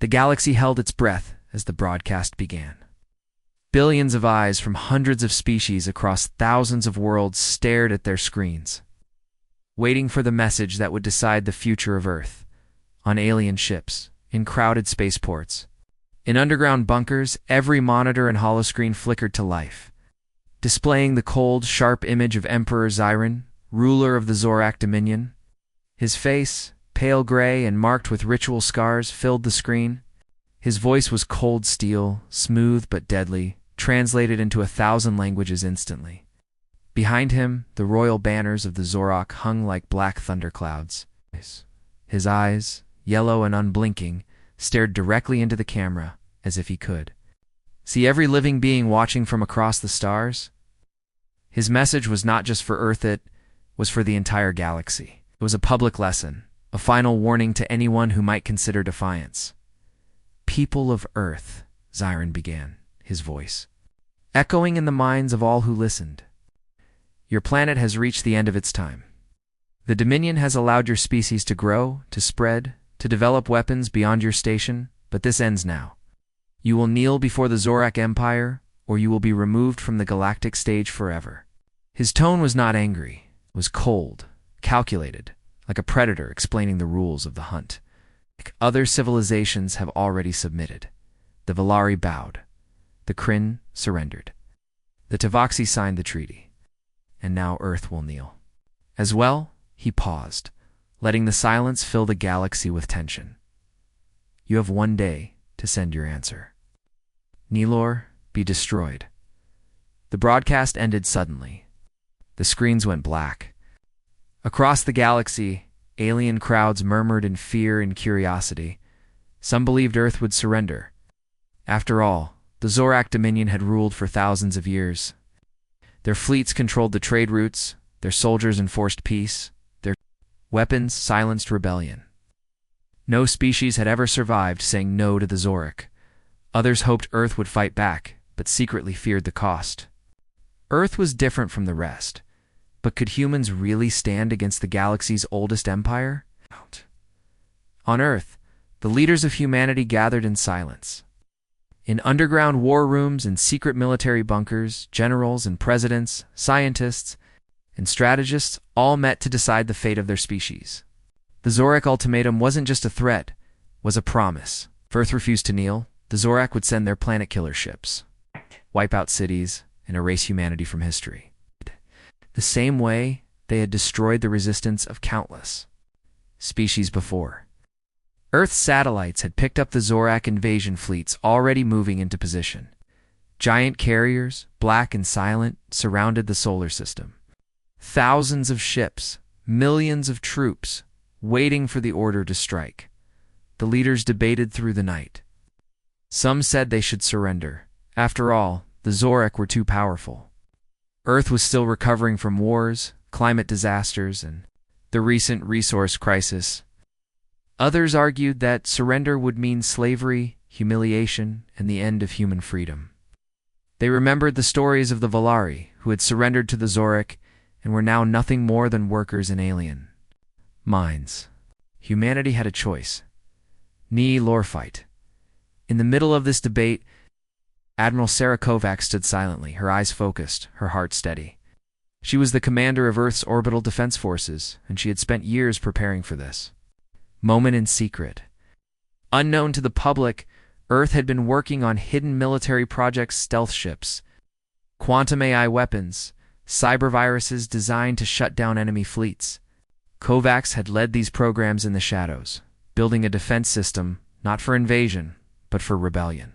The galaxy held its breath as the broadcast began. Billions of eyes from hundreds of species across thousands of worlds stared at their screens, waiting for the message that would decide the future of Earth. On alien ships, in crowded spaceports, in underground bunkers, every monitor and holoscreen flickered to life, displaying the cold, sharp image of Emperor Xiron, ruler of the Zorak Dominion. His face, pale gray and marked with ritual scars, filled the screen. His voice was cold steel, smooth but deadly, translated into 1,000 languages instantly. Behind him, the royal banners of the Zorak hung like black thunderclouds. His eyes, yellow and unblinking, stared directly into the camera, as if he could see every living being watching from across the stars. His message was not just for Earth, it was for the entire galaxy. It was a public lesson, a final warning to anyone who might consider defiance. "People of Earth," Xiron began, his voice echoing in the minds of all who listened. "Your planet has reached the end of its time. The Dominion has allowed your species to grow, to spread, to develop weapons beyond your station, but this ends now. You will kneel before the Zorak Empire, or you will be removed from the galactic stage forever." His tone was not angry. It was cold, calculated, like a predator explaining the rules of the hunt. Other civilizations have already submitted. The Valari bowed. The Kryn surrendered. The Tavaxi signed the treaty. And now Earth will kneel. As well, he paused, letting the silence fill the galaxy with tension. "You have 1 day to send your answer. Kneel or be destroyed." The broadcast ended suddenly. The screens went black. Across the galaxy, alien crowds murmured in fear and curiosity. Some believed Earth would surrender. After all, the Zorak Dominion had ruled for thousands of years. Their fleets controlled the trade routes, their soldiers enforced peace, their weapons silenced rebellion. No species had ever survived saying no to the Zorak. Others hoped Earth would fight back, but secretly feared the cost. Earth was different from the rest, but could humans really stand against the galaxy's oldest empire? On Earth, the leaders of humanity gathered in silence. In underground war rooms and secret military bunkers, generals and presidents, scientists, and strategists all met to decide the fate of their species. The Zorak ultimatum wasn't just a threat, it was a promise. If Earth refused to kneel, the Zorak would send their planet killer ships, wipe out cities, and erase humanity from history. The same way they had destroyed the resistance of countless species before. Earth's satellites had picked up the Zorak invasion fleets already moving into position. Giant carriers, black and silent, surrounded the solar system. Thousands of ships, millions of troops, waiting for the order to strike. The leaders debated through the night. Some said they should surrender. After all, the Zorak were too powerful. Earth was still recovering from wars, climate disasters, and the recent resource crisis. Others argued that surrender would mean slavery, humiliation, and the end of human freedom. They remembered the stories of the Valari, who had surrendered to the Zorak and were now nothing more than workers in alien mines. Humanity had a choice: kneel or fight. In the middle of this debate, Admiral Sarah Kovacs stood silently, her eyes focused, her heart steady. She was the commander of Earth's orbital defense forces, and she had spent years preparing for this moment in secret. Unknown to the public, Earth had been working on hidden military projects, stealth ships, quantum AI weapons, cyberviruses designed to shut down enemy fleets. Kovacs had led these programs in the shadows, building a defense system not for invasion, but for rebellion.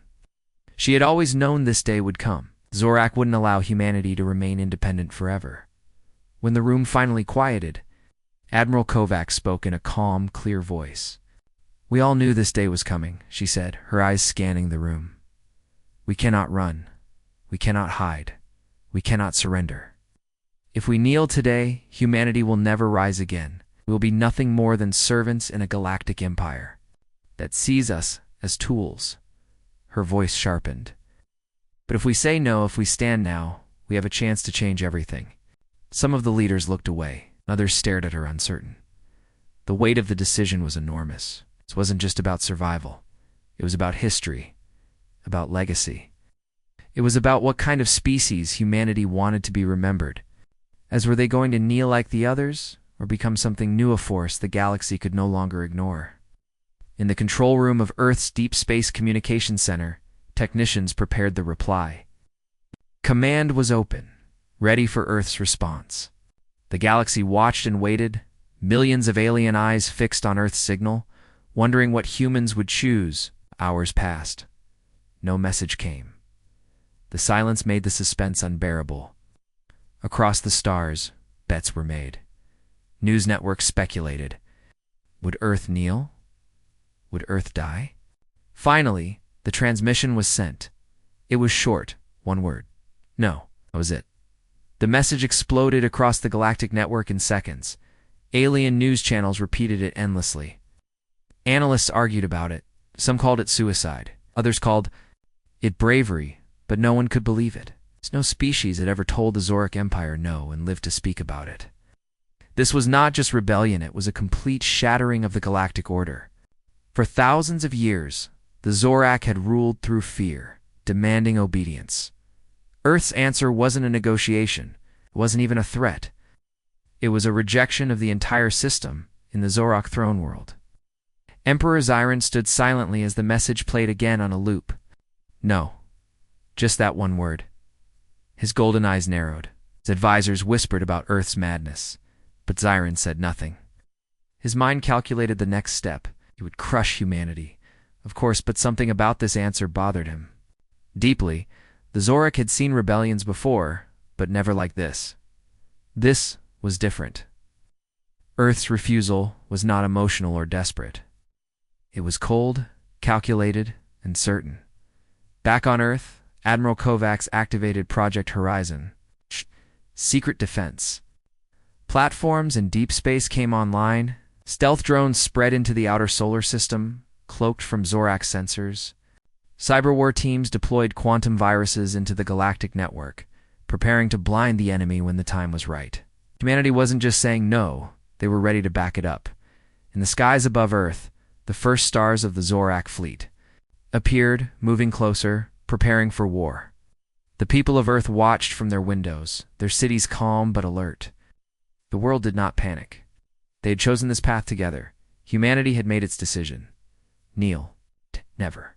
She had always known this day would come. Zorak wouldn't allow humanity to remain independent forever. When the room finally quieted, Admiral Kovacs spoke in a calm, clear voice. "We all knew this day was coming," she said, her eyes scanning the room. "We cannot run. We cannot hide. We cannot surrender. If we kneel today, humanity will never rise again. We will be nothing more than servants in a galactic empire that sees us as tools." Her voice sharpened. "But if we say no, if we stand now, we have a chance to change everything." Some of the leaders looked away. Others stared at her uncertain. The weight of the decision was enormous. It wasn't just about survival. It was about history, about legacy. It was about what kind of species humanity wanted to be remembered. As were they going to kneel like the others, or become something new, a force the galaxy could no longer ignore? In the control room of Earth's Deep Space Communications Center, technicians prepared the reply. Command was open, ready for Earth's response. The galaxy watched and waited, millions of alien eyes fixed on Earth's signal, wondering what humans would choose. Hours passed. No message came. The silence made the suspense unbearable. Across the stars, bets were made. News networks speculated. Would Earth kneel? Would Earth die? Finally, the transmission was sent. It was short, one word. No, that was it. The message exploded across the galactic network in seconds. Alien news channels repeated it endlessly. Analysts argued about it. Some called it suicide. Others called it bravery, but no one could believe it. No species had ever told the Zorak Empire no and lived to speak about it. This was not just rebellion, it was a complete shattering of the galactic order. For thousands of years, the Zorak had ruled through fear, demanding obedience. Earth's answer wasn't a negotiation, it wasn't even a threat. It was a rejection of the entire system in the Zorak throne world. Emperor Xiron stood silently as the message played again on a loop. No. Just that one word. His golden eyes narrowed. His advisors whispered about Earth's madness, but Xiron said nothing. His mind calculated the next step. He would crush humanity, of course, but something about this answer bothered him. Deeply, the Zorak had seen rebellions before, but never like this. This was different. Earth's refusal was not emotional or desperate. It was cold, calculated, and certain. Back on Earth, Admiral Kovacs activated Project Horizon. Secret defense. Platforms in deep space came online. Stealth drones spread into the outer solar system, cloaked from Zorak sensors. Cyberwar teams deployed quantum viruses into the galactic network, preparing to blind the enemy when the time was right. Humanity wasn't just saying no, they were ready to back it up. In the skies above Earth, the first stars of the Zorak fleet appeared, moving closer, preparing for war. The people of Earth watched from their windows, their cities calm but alert. The world did not panic. They had chosen this path together. Humanity had made its decision. Kneel. Never.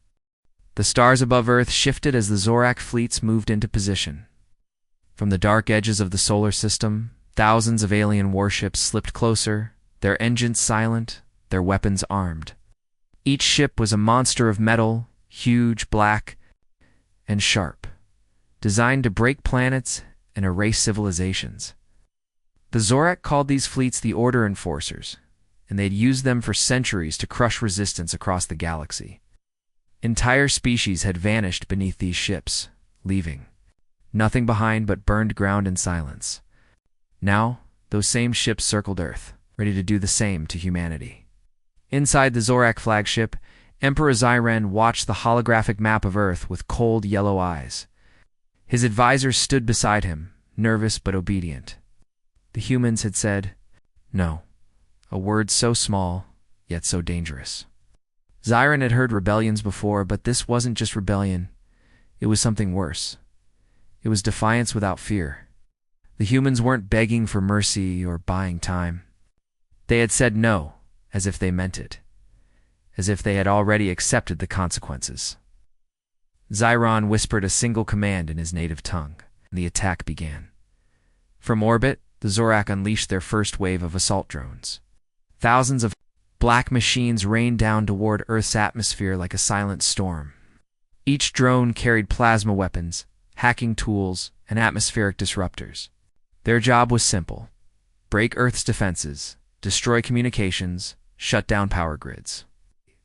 The stars above Earth shifted as the Zorak fleets moved into position. From the dark edges of the solar system, thousands of alien warships slipped closer, their engines silent, their weapons armed. Each ship was a monster of metal, huge, black, and sharp, designed to break planets and erase civilizations. The Zorak called these fleets the Order Enforcers, and they'd used them for centuries to crush resistance across the galaxy. Entire species had vanished beneath these ships, leaving nothing behind but burned ground and silence. Now, those same ships circled Earth, ready to do the same to humanity. Inside the Zorak flagship, Emperor Xiron watched the holographic map of Earth with cold yellow eyes. His advisors stood beside him, nervous but obedient. The humans had said, no, a word so small, yet so dangerous. Xiron had heard rebellions before, but this wasn't just rebellion. It was something worse. It was defiance without fear. The humans weren't begging for mercy or buying time. They had said no, as if they meant it, as if they had already accepted the consequences. Xiron whispered a single command in his native tongue, and the attack began. From orbit, the Zorak unleashed their first wave of assault drones. Thousands of black machines rained down toward Earth's atmosphere like a silent storm. Each drone carried plasma weapons, hacking tools, and atmospheric disruptors. Their job was simple: break Earth's defenses, destroy communications, shut down power grids.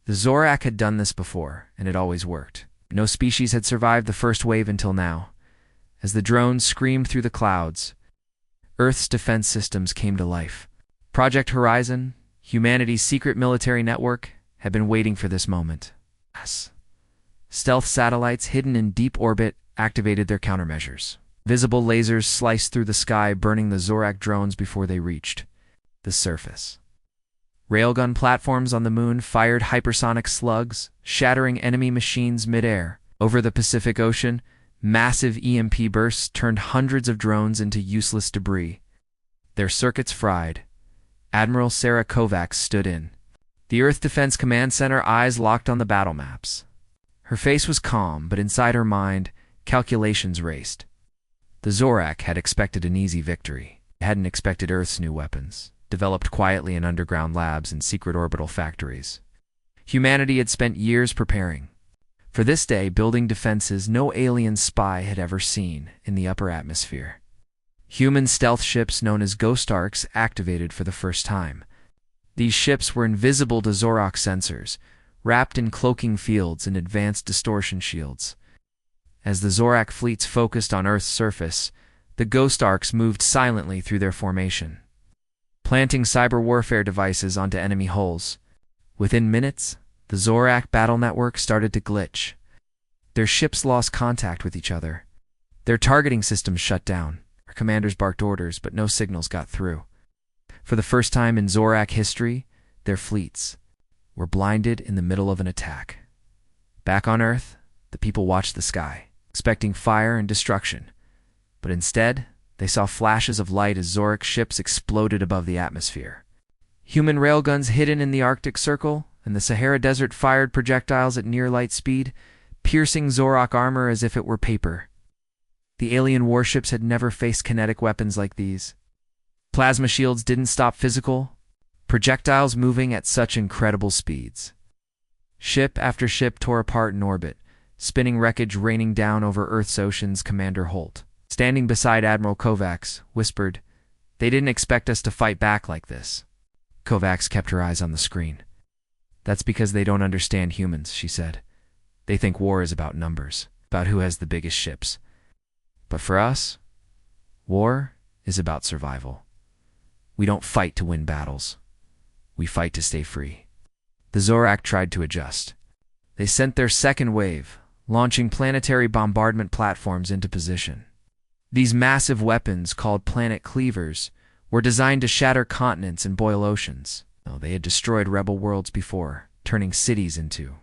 The Zorak had done this before, and it always worked. No species had survived the first wave until now. As the drones screamed through the clouds, Earth's defense systems came to life. Project Horizon, humanity's secret military network, had been waiting for this moment. Stealth satellites hidden in deep orbit activated their countermeasures. Visible lasers sliced through the sky, burning the Zorak drones before they reached the surface. Railgun platforms on the moon fired hypersonic slugs, shattering enemy machines midair. Over the Pacific Ocean, massive EMP bursts turned hundreds of drones into useless debris. Their circuits fried. Admiral Sarah Kovacs stood in the Earth Defense Command Center, eyes locked on the battle maps. Her face was calm, but inside her mind, calculations raced. The Zorak had expected an easy victory. They hadn't expected Earth's new weapons, developed quietly in underground labs and secret orbital factories. Humanity had spent years preparing for this day, building defenses no alien spy had ever seen in the upper atmosphere. Human stealth ships known as Ghost Arcs activated for the first time. These ships were invisible to Zorak sensors, wrapped in cloaking fields and advanced distortion shields. As the Zorak fleets focused on Earth's surface, the Ghost Arcs moved silently through their formation, planting cyber warfare devices onto enemy hulls. Within minutes, the Zorak battle network started to glitch. Their ships lost contact with each other. Their targeting systems shut down. Their commanders barked orders, but no signals got through. For the first time in Zorak history, their fleets were blinded in the middle of an attack. Back on Earth, the people watched the sky, expecting fire and destruction. But instead, they saw flashes of light as Zorak ships exploded above the atmosphere. Human railguns hidden in the Arctic Circle and the Sahara Desert fired projectiles at near light speed, piercing Zorak armor as if it were paper. The alien warships had never faced kinetic weapons like these. Plasma shields didn't stop physical projectiles moving at such incredible speeds. Ship after ship tore apart in orbit, spinning wreckage raining down over Earth's oceans. Commander Holt, standing beside Admiral Kovacs, whispered, "They didn't expect us to fight back like this." Kovacs kept her eyes on the screen. "That's because they don't understand humans," she said. "They think war is about numbers, about who has the biggest ships. But for us, war is about survival. We don't fight to win battles. We fight to stay free." The Zorak tried to adjust. They sent their second wave, launching planetary bombardment platforms into position. These massive weapons, called planet cleavers, were designed to shatter continents and boil oceans. They had destroyed rebel worlds before, turning cities into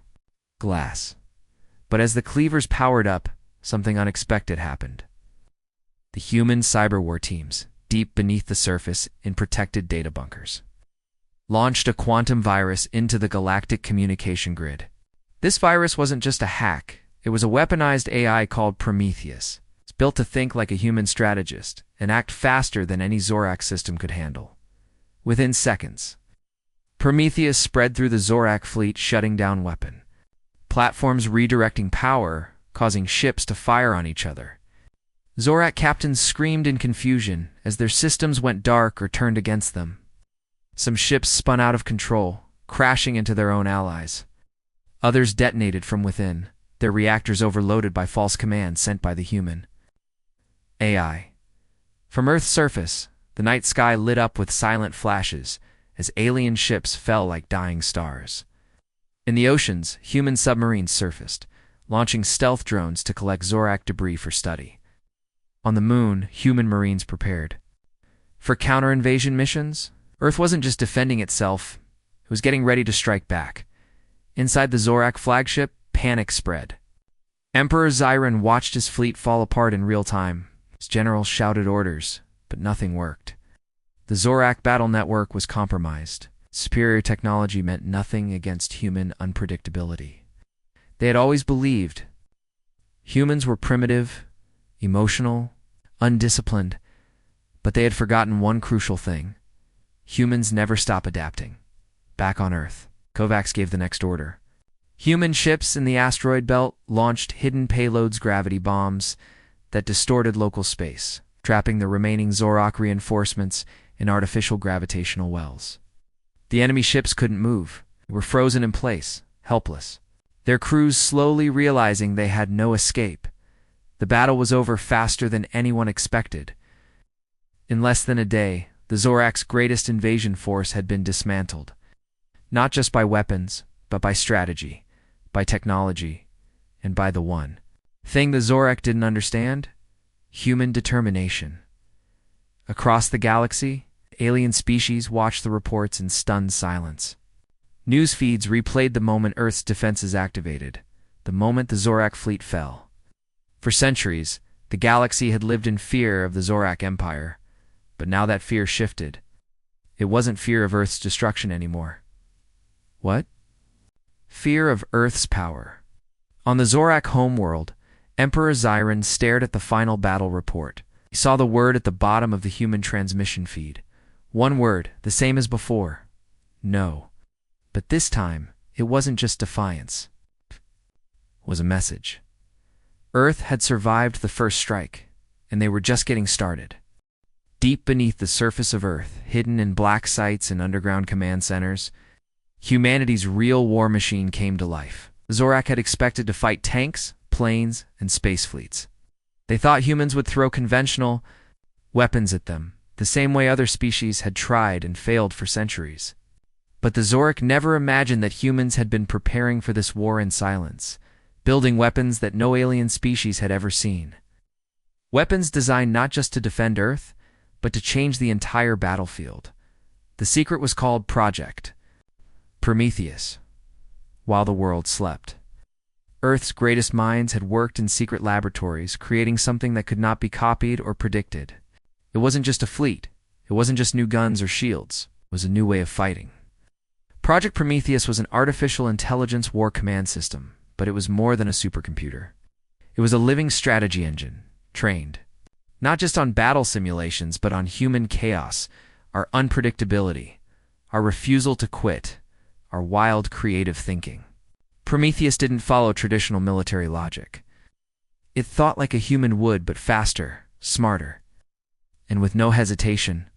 glass. But as the cleavers powered up, something unexpected happened. The human cyber war teams, deep beneath the surface in protected data bunkers, launched a quantum virus into the galactic communication grid. This virus wasn't just a hack, it was a weaponized AI called Prometheus. It's built to think like a human strategist and act faster than any Zorak system could handle. Within seconds, Prometheus spread through the Zorak fleet, shutting down weapon platforms, redirecting power, causing ships to fire on each other. Zorak captains screamed in confusion as their systems went dark or turned against them. Some ships spun out of control, crashing into their own allies. Others detonated from within, their reactors overloaded by false commands sent by the human AI. From Earth's surface, the night sky lit up with silent flashes as alien ships fell like dying stars. In the oceans, human submarines surfaced, launching stealth drones to collect Zorak debris for study. On the moon, human marines prepared for counter-invasion missions. Earth wasn't just defending itself, it was getting ready to strike back. Inside the Zorak flagship, panic spread. Emperor Zyron watched his fleet fall apart in real time. His generals shouted orders, but nothing worked. The Zorak battle network was compromised. Superior technology meant nothing against human unpredictability. They had always believed humans were primitive, emotional, undisciplined, but they had forgotten one crucial thing. Humans never stop adapting. Back on Earth, Kovacs gave the next order. Human ships in the asteroid belt launched hidden payloads, gravity bombs that distorted local space, trapping the remaining Zorak reinforcements in artificial gravitational wells. The enemy ships couldn't move. They were frozen in place, helpless. Their crews slowly realizing they had no escape. The battle was over faster than anyone expected. In less than a day, the Zorak's greatest invasion force had been dismantled. Not just by weapons, but by strategy, by technology, and by the one thing the Zorak didn't understand: human determination. Across the galaxy, Alien species watched the reports in stunned silence. News feeds replayed the moment Earth's defenses activated, the moment the Zorak fleet fell. For centuries, the galaxy had lived in fear of the Zorak Empire, but now that fear shifted. It wasn't fear of Earth's destruction anymore. What? Fear of Earth's power. On the Zorak homeworld, Emperor Zyron stared at the final battle report. He saw the word at the bottom of the human transmission feed. One word, the same as before. No. But this time, it wasn't just defiance. It was a message. Earth had survived the first strike, and they were just getting started. Deep beneath the surface of Earth, hidden in black sites and underground command centers, humanity's real war machine came to life. Zorak had expected to fight tanks, planes, and space fleets. They thought humans would throw conventional weapons at them, the same way other species had tried and failed for centuries. But the Zorak never imagined that humans had been preparing for this war in silence, building weapons that no alien species had ever seen. Weapons designed not just to defend Earth, but to change the entire battlefield. The secret was called Project Prometheus. While the world slept, Earth's greatest minds had worked in secret laboratories, creating something that could not be copied or predicted. It wasn't just a fleet. It wasn't just new guns or shields. It was a new way of fighting. Project Prometheus was an artificial intelligence war command system, but it was more than a supercomputer. It was a living strategy engine, trained not just on battle simulations, but on human chaos, our unpredictability, our refusal to quit, our wild creative thinking. Prometheus didn't follow traditional military logic. It thought like a human would, but faster, smarter. And with no hesitation,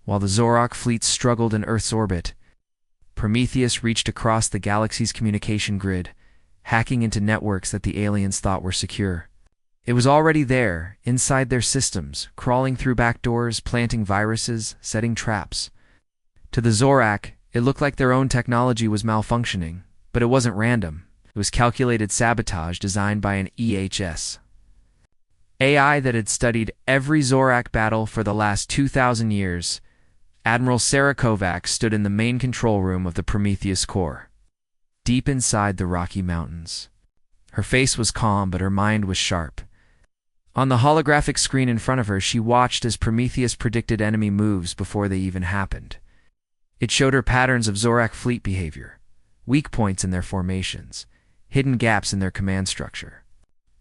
while the Zorak fleet struggled in Earth's orbit, Prometheus reached across the galaxy's communication grid, hacking into networks that the aliens thought were secure. It was already there, inside their systems, crawling through back doors, planting viruses, setting traps. To the Zorak, it looked like their own technology was malfunctioning, but it wasn't random. It was calculated sabotage designed by an EHS AI that had studied every Zorak battle for the last 2,000 years. Admiral Sarah Kovacs stood in the main control room of the Prometheus core, deep inside the Rocky Mountains. Her face was calm, but her mind was sharp. On the holographic screen in front of her, she watched as Prometheus predicted enemy moves before they even happened. It showed her patterns of Zorak fleet behavior, weak points in their formations, hidden gaps in their command structure.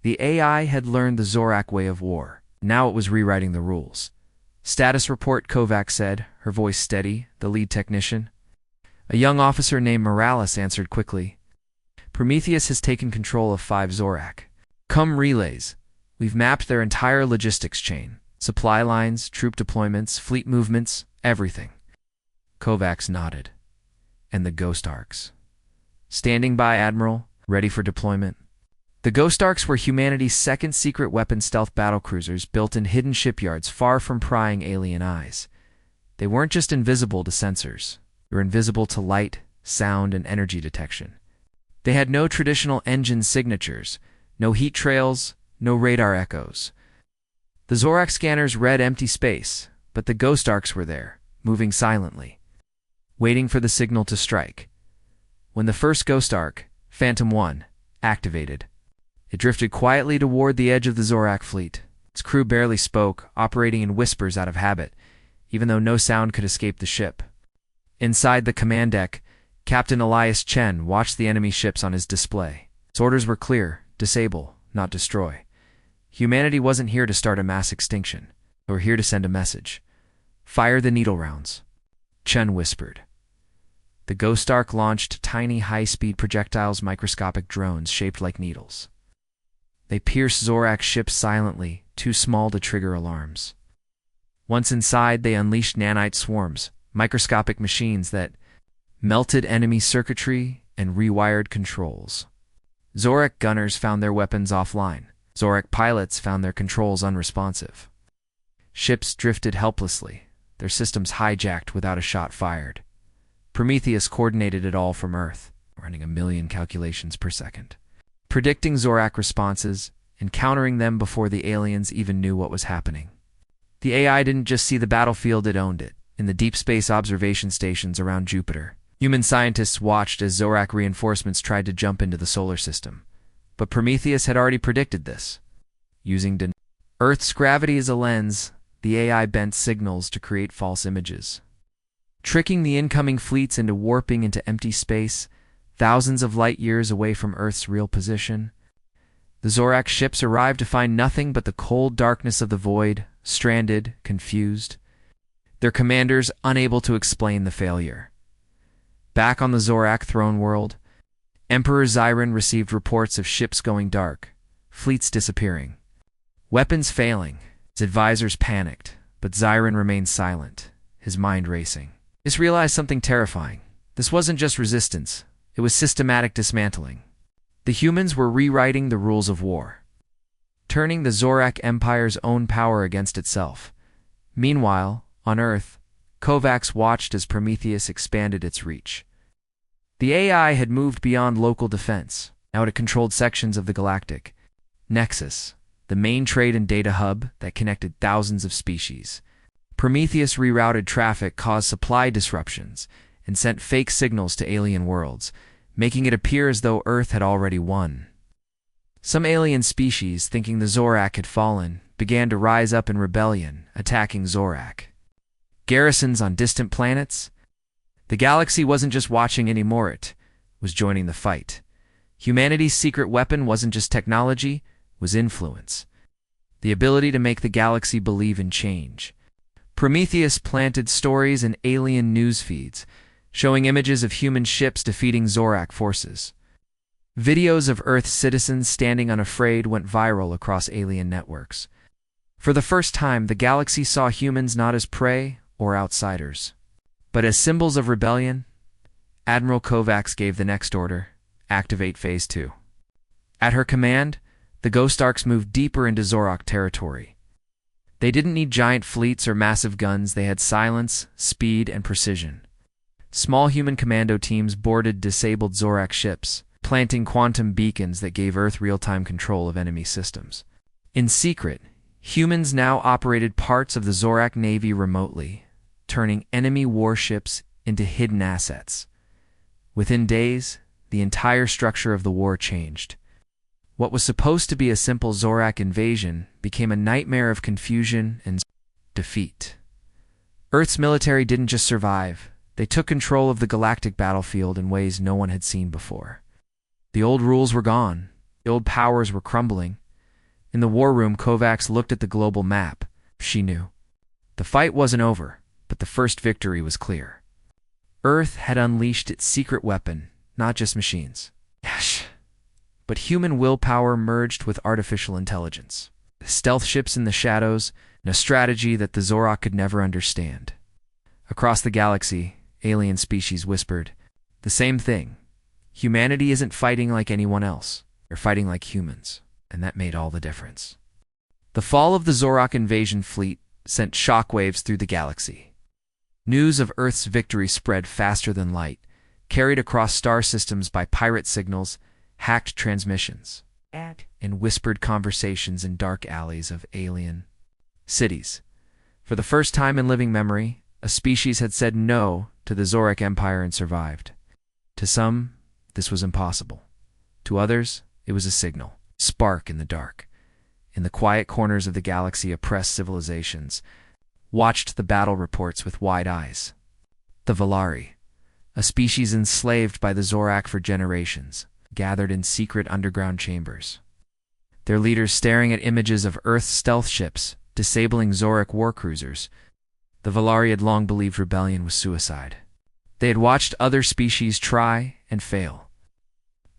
The AI had learned the Zorak way of war. Now it was rewriting the rules. Status report, Kovacs said, her voice steady, the lead technician. A young officer named Morales answered quickly. Prometheus has taken control of 5 Zorak. Come relays. We've mapped their entire logistics chain. Supply lines, troop deployments, fleet movements, everything. Kovacs nodded. And the Ghost Arcs. Standing by, Admiral, ready for deployment. The Ghost Arcs were humanity's second secret weapon stealth battlecruisers built in hidden shipyards far from prying alien eyes. They weren't just invisible to sensors. They were invisible to light, sound, and energy detection. They had no traditional engine signatures, no heat trails, no radar echoes. The Zorak scanners read empty space, but the Ghost Arcs were there, moving silently, waiting for the signal to strike. When the first Ghost Arc, Phantom 1, activated, it drifted quietly toward the edge of the Zorak fleet. Its crew barely spoke, operating in whispers out of habit, even though no sound could escape the ship. Inside the command deck, Captain Elias Chen watched the enemy ships on his display. His orders were clear: disable, not destroy. Humanity wasn't here to start a mass extinction. They were here to send a message. Fire the needle rounds, Chen whispered. The Ghost Arc launched tiny, high-speed projectiles, microscopic drones shaped like needles. They pierced Zorak ships silently, too small to trigger alarms. Once inside, they unleashed nanite swarms, microscopic machines that melted enemy circuitry and rewired controls. Zorak gunners found their weapons offline. Zorak pilots found their controls unresponsive. Ships drifted helplessly, their systems hijacked without a shot fired. Prometheus coordinated it all from Earth, running 1 million calculations per second, predicting Zorak responses and countering them before the aliens even knew what was happening. The AI didn't just see the battlefield, it owned it. in the deep space observation stations around Jupiter. Human scientists watched as Zorak reinforcements tried to jump into the solar system. But Prometheus had already predicted this. Using Earth's gravity as a lens, the AI bent signals to create false images, tricking the incoming fleets into warping into empty space, thousands of light years away from Earth's real position. The Zorak ships arrived to find nothing but the cold darkness of the void, stranded, confused, their commanders unable to explain the failure. Back on the Zorak throne world, Emperor Xiron received reports of ships going dark, fleets disappearing, weapons failing. His advisors panicked, but Xiron remained silent, his mind racing. He realized something terrifying. This wasn't just resistance, it was systematic dismantling. The humans were rewriting the rules of war, turning the Zorak Empire's own power against itself. Meanwhile, on Earth, Kovacs watched as Prometheus expanded its reach. The AI had moved beyond local defense. Now it controlled sections of the Galactic Nexus, the main trade and data hub that connected thousands of species. Prometheus rerouted traffic, caused supply disruptions, and sent fake signals to alien worlds, making it appear as though Earth had already won. Some alien species, thinking the Zorak had fallen, began to rise up in rebellion, attacking Zorak garrisons on distant planets. The galaxy wasn't just watching anymore, it was joining the fight. Humanity's secret weapon wasn't just technology, it was influence. The ability to make the galaxy believe in change. Prometheus planted stories in alien news feeds, showing images of human ships defeating Zorak forces. Videos of Earth's citizens standing unafraid went viral across alien networks. For the first time, the galaxy saw humans not as prey or outsiders, but as symbols of rebellion. Admiral Kovacs gave the next order: activate Phase 2. At her command, the Ghost Arcs moved deeper into Zorak territory. They didn't need giant fleets or massive guns, they had silence, speed, and precision. Small human commando teams boarded disabled Zorak ships, planting quantum beacons that gave Earth real-time control of enemy systems. In secret, humans now operated parts of the Zorak Navy remotely, turning enemy warships into hidden assets. Within days, the entire structure of the war changed. What was supposed to be a simple Zorak invasion became a nightmare of confusion and defeat. Earth's military didn't just survive, they took control of the galactic battlefield in ways no one had seen before. The old rules were gone, the old powers were crumbling. In the war room, Kovacs looked at the global map. She knew. The fight wasn't over, but the first victory was clear. Earth had unleashed its secret weapon, not just machines, but human willpower merged with artificial intelligence. Stealth ships in the shadows, and a strategy that the Zorak could never understand. Across the galaxy, alien species whispered, the same thing. Humanity isn't fighting like anyone else. They're fighting like humans, and that made all the difference. The fall of the Zorak invasion fleet sent shockwaves through the galaxy. News of Earth's victory spread faster than light, carried across star systems by pirate signals, hacked transmissions, and whispered conversations in dark alleys of alien cities. For the first time in living memory, a species had said no to the Zorak Empire and survived. To some, this was impossible. To others, it was a signal, spark in the dark. In the quiet corners of the galaxy, oppressed civilizations watched the battle reports with wide eyes. The Valari, a species enslaved by the Zorak for generations, gathered in secret underground chambers. Their leaders staring at images of Earth's stealth ships, disabling Zorak war cruisers. The Valari had long believed rebellion was suicide. They had watched other species try and fail.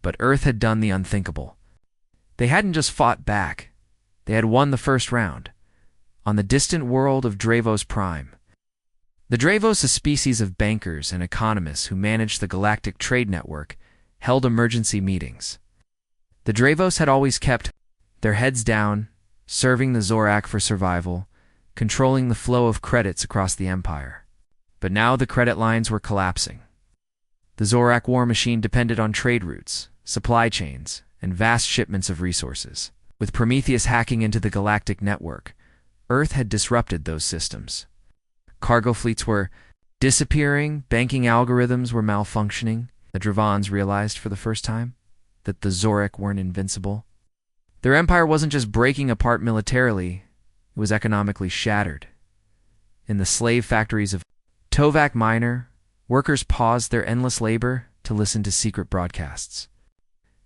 But Earth had done the unthinkable. They hadn't just fought back, they had won the first round, on the distant world of Dravos Prime. The Dravos, a species of bankers and economists who managed the galactic trade network, held emergency meetings. The Dravos had always kept their heads down, serving the Zorak for survival, controlling the flow of credits across the empire. But now the credit lines were collapsing. The Zorak war machine depended on trade routes, supply chains, and vast shipments of resources. With Prometheus hacking into the galactic network, Earth had disrupted those systems. Cargo fleets were disappearing, banking algorithms were malfunctioning. The Dravans realized for the first time that the Zorak weren't invincible. Their empire wasn't just breaking apart militarily, it was economically shattered. In the slave factories of Tovak Minor, workers paused their endless labor to listen to secret broadcasts.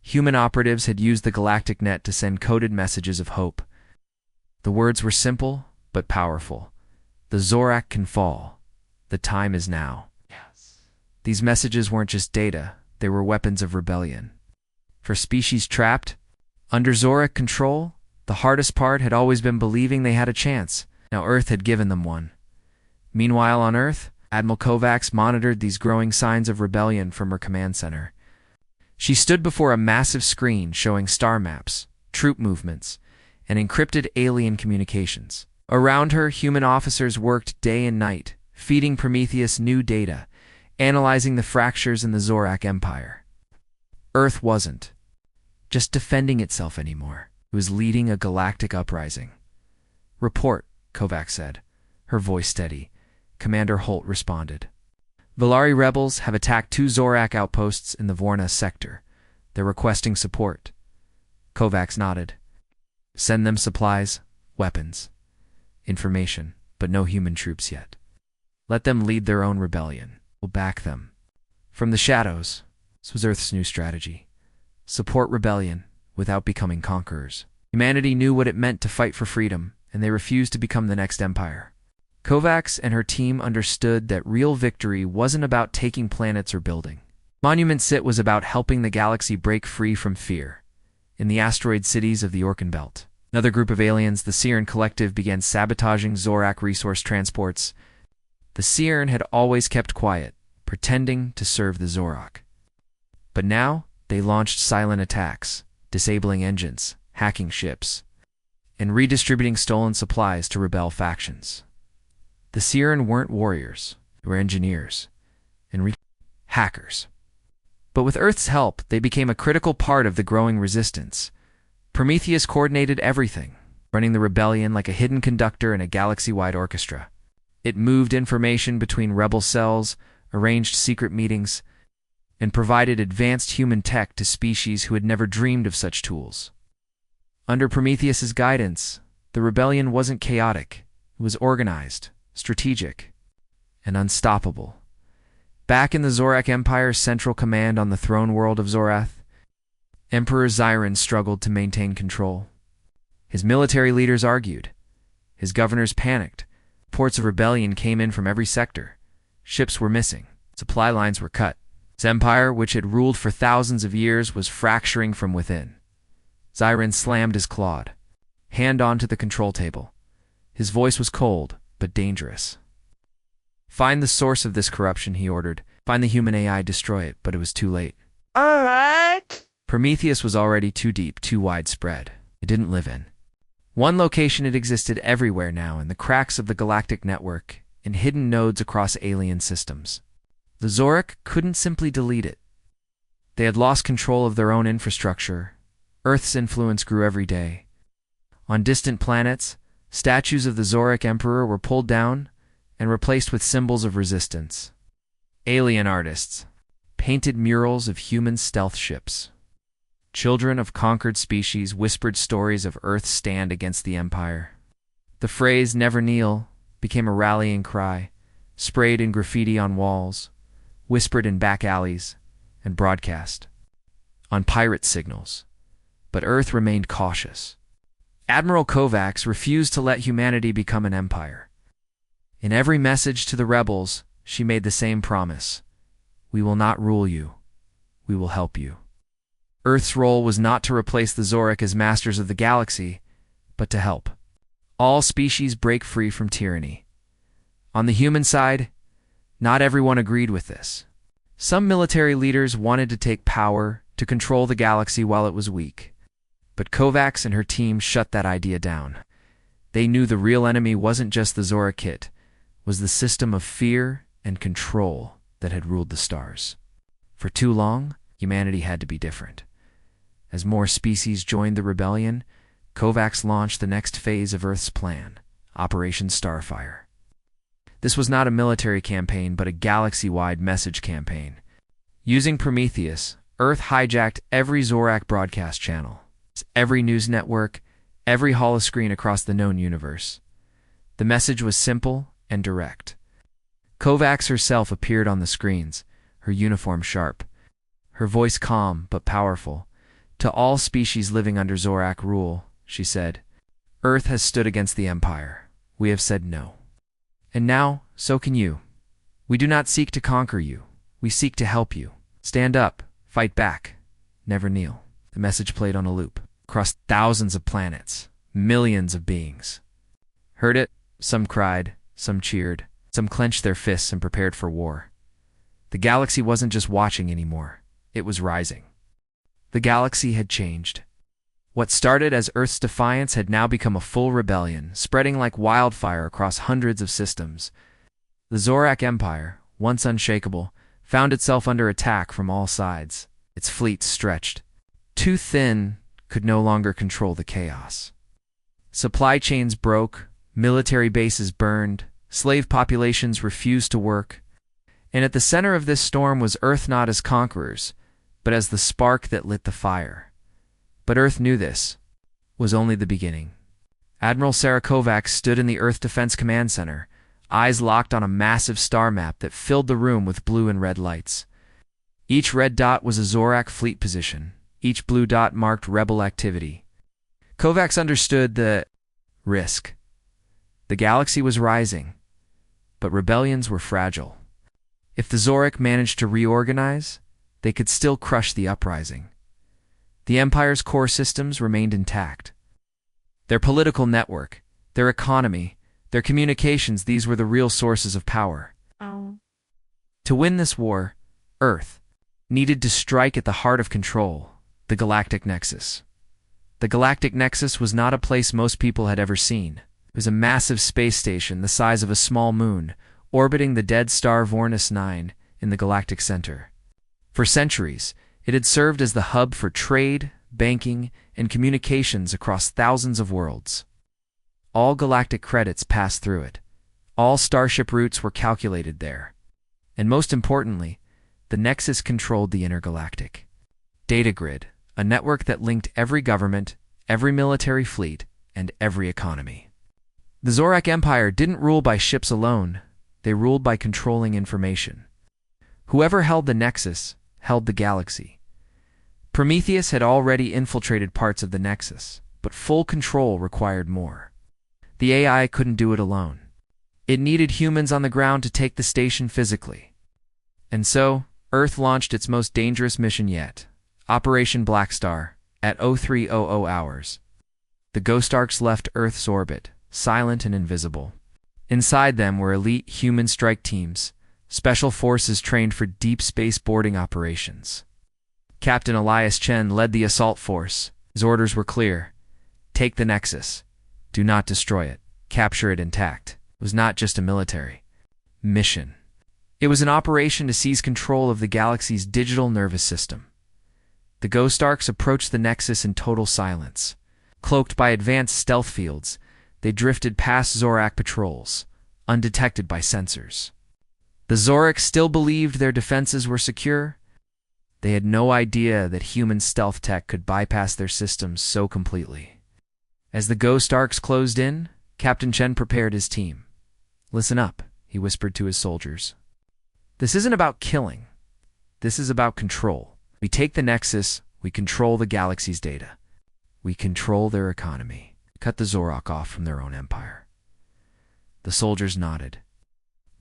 Human operatives had used the Galactic net to send coded messages of hope. The words were simple but powerful. The Zorak can fall. The time is now. Yes. These messages weren't just data, they were weapons of rebellion. For species trapped under Zorak control, the hardest part had always been believing they had a chance. Now Earth had given them one. Meanwhile on Earth, Admiral Kovacs monitored these growing signs of rebellion from her command center. She stood before a massive screen showing star maps, troop movements, and encrypted alien communications. Around her, human officers worked day and night, feeding Prometheus new data, analyzing the fractures in the Zorak Empire. Earth wasn't just defending itself anymore. It was leading a galactic uprising. "Report," Kovacs said, her voice steady. Commander Holt responded. "Valari rebels have attacked 2 Zorak outposts in the Vorna sector. They're requesting support." Kovacs nodded. "Send them supplies, weapons, information, but no human troops yet. Let them lead their own rebellion. We'll back them." From the shadows, this was Earth's new strategy. Support rebellion without becoming conquerors. Humanity knew what it meant to fight for freedom, and they refused to become the next empire. Kovacs and her team understood that real victory wasn't about taking planets or building. Monument Sit was about helping the galaxy break free from fear. In the asteroid cities of the Orcan Belt, another group of aliens, the Seern Collective, began sabotaging Zorak resource transports. The Seern had always kept quiet, pretending to serve the Zorak. But now, they launched silent attacks, disabling engines, hacking ships, and redistributing stolen supplies to rebel factions. The Seern weren't warriors, they were engineers and hackers. But with Earth's help, they became a critical part of the growing resistance. Prometheus coordinated everything, running the rebellion like a hidden conductor in a galaxy-wide orchestra. It moved information between rebel cells, arranged secret meetings, and provided advanced human tech to species who had never dreamed of such tools. Under Prometheus's guidance, the rebellion wasn't chaotic. It was organized, strategic, and unstoppable. Back in the Zorak Empire's central command on the throne world of Zorath, Emperor Xiron struggled to maintain control. His military leaders argued. His governors panicked. Reports of rebellion came in from every sector. Ships were missing. Supply lines were cut. His empire, which had ruled for thousands of years, was fracturing from within. Xiron slammed his clawed hand onto the control table. His voice was cold, but dangerous. "Find the source of this corruption," he ordered. "Find the human AI, destroy it," but it was too late. All right. Prometheus was already too deep, too widespread. It didn't live in one location. It existed everywhere now, in the cracks of the galactic network, in hidden nodes across alien systems. The Zorak couldn't simply delete it. They had lost control of their own infrastructure. Earth's influence grew every day. On distant planets, statues of the Zorak Emperor were pulled down and replaced with symbols of resistance. Alien artists painted murals of human stealth ships. Children of conquered species whispered stories of Earth's stand against the Empire. The phrase "never kneel" became a rallying cry, sprayed in graffiti on walls, whispered in back alleys, and broadcast on pirate signals. But Earth remained cautious. Admiral Kovacs refused to let humanity become an empire. In every message to the rebels, she made the same promise: "We will not rule you. We will help you." Earth's role was not to replace the Zorak as masters of the galaxy, but to help all species break free from tyranny. On the human side, not everyone agreed with this. Some military leaders wanted to take power to control the galaxy while it was weak. But Kovacs and her team shut that idea down. They knew the real enemy wasn't just the Zorak kit, was the system of fear and control that had ruled the stars. For too long, humanity had to be different. As more species joined the rebellion, Kovacs launched the next phase of Earth's plan, Operation Starfire. This was not a military campaign, but a galaxy-wide message campaign. Using Prometheus, Earth hijacked every Zorak broadcast channel, every news network, every holoscreen across the known universe. The message was simple and direct. Kovacs herself appeared on the screens, her uniform sharp, her voice calm but powerful. To all species living under Zorak rule, she said, Earth has stood against the Empire. We have said no. And now, so can you. We do not seek to conquer you. We seek to help you. Stand up, fight back, never kneel. The message played on a loop, across thousands of planets, millions of beings. Heard it? Some cried, some cheered, some clenched their fists and prepared for war. The galaxy wasn't just watching anymore. It was rising. The galaxy had changed. What started as Earth's defiance had now become a full rebellion, spreading like wildfire across hundreds of systems. The Zorak Empire, once unshakable, found itself under attack from all sides. Its fleets stretched too thin, could no longer control the chaos. Supply chains broke, military bases burned, slave populations refused to work. And at the center of this storm was Earth, not as conquerors, but as the spark that lit the fire. But Earth knew this was only the beginning. Admiral Sarah Kovacs stood in the Earth Defense Command Center, eyes locked on a massive star map that filled the room with blue and red lights. Each red dot was a Zorak fleet position. Each blue dot marked rebel activity. Kovacs understood the risk. The galaxy was rising, but rebellions were fragile. If the Zorak managed to reorganize, they could still crush the uprising. The Empire's core systems remained intact. Their political network, their economy, their communications, these were the real sources of power. To win this war, Earth needed to strike at the heart of control, the Galactic Nexus. The Galactic Nexus was not a place most people had ever seen. It was a massive space station the size of a small moon, orbiting the dead star Vorenus 9 in the galactic center. For centuries, it had served as the hub for trade, banking, and communications across thousands of worlds. All galactic credits passed through it. All starship routes were calculated there. And most importantly, the Nexus controlled the intergalactic data grid, a network that linked every government, every military fleet, and every economy. The Zorak Empire didn't rule by ships alone. They ruled by controlling information. Whoever held the Nexus held the galaxy. Prometheus had already infiltrated parts of the Nexus, but full control required more. The AI couldn't do it alone. It needed humans on the ground to take the station physically. And so, Earth launched its most dangerous mission yet, Operation Black Star, at 0300 hours. The Ghost Arcs left Earth's orbit, silent and invisible. Inside them were elite human strike teams, special forces trained for deep space boarding operations. Captain Elias Chen led the assault force. His orders were clear. Take the Nexus. Do not destroy it. Capture it intact. It was not just a military mission. It was an operation to seize control of the galaxy's digital nervous system. The Ghost Arcs approached the Nexus in total silence. Cloaked by advanced stealth fields, they drifted past Zorak patrols, undetected by sensors. The Zoraks still believed their defenses were secure. They had no idea that human stealth tech could bypass their systems so completely. As the Ghost Arcs closed in, Captain Chen prepared his team. Listen up, he whispered to his soldiers. This isn't about killing. This is about control. We take the Nexus, we control the galaxy's data. We control their economy. Cut the Zorak off from their own empire. The soldiers nodded.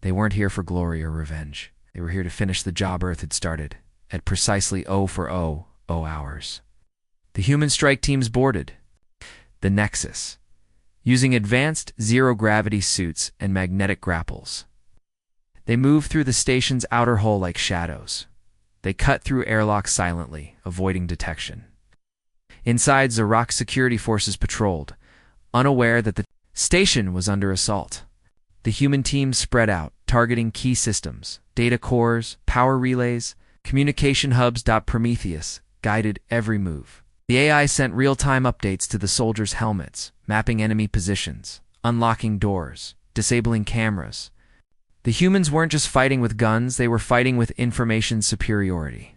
They weren't here for glory or revenge. They were here to finish the job Earth had started, at precisely 0000 hours. The human strike teams boarded the Nexus, using advanced zero-gravity suits and magnetic grapples. They moved through the station's outer hull like shadows. They cut through airlocks silently, avoiding detection. Inside, Zorak security forces patrolled, unaware that the station was under assault. The human teams spread out, targeting key systems, data cores, power relays, communication hubs. Prometheus guided every move. The AI sent real-time updates to the soldiers' helmets, mapping enemy positions, unlocking doors, disabling cameras. The humans weren't just fighting with guns, they were fighting with information superiority.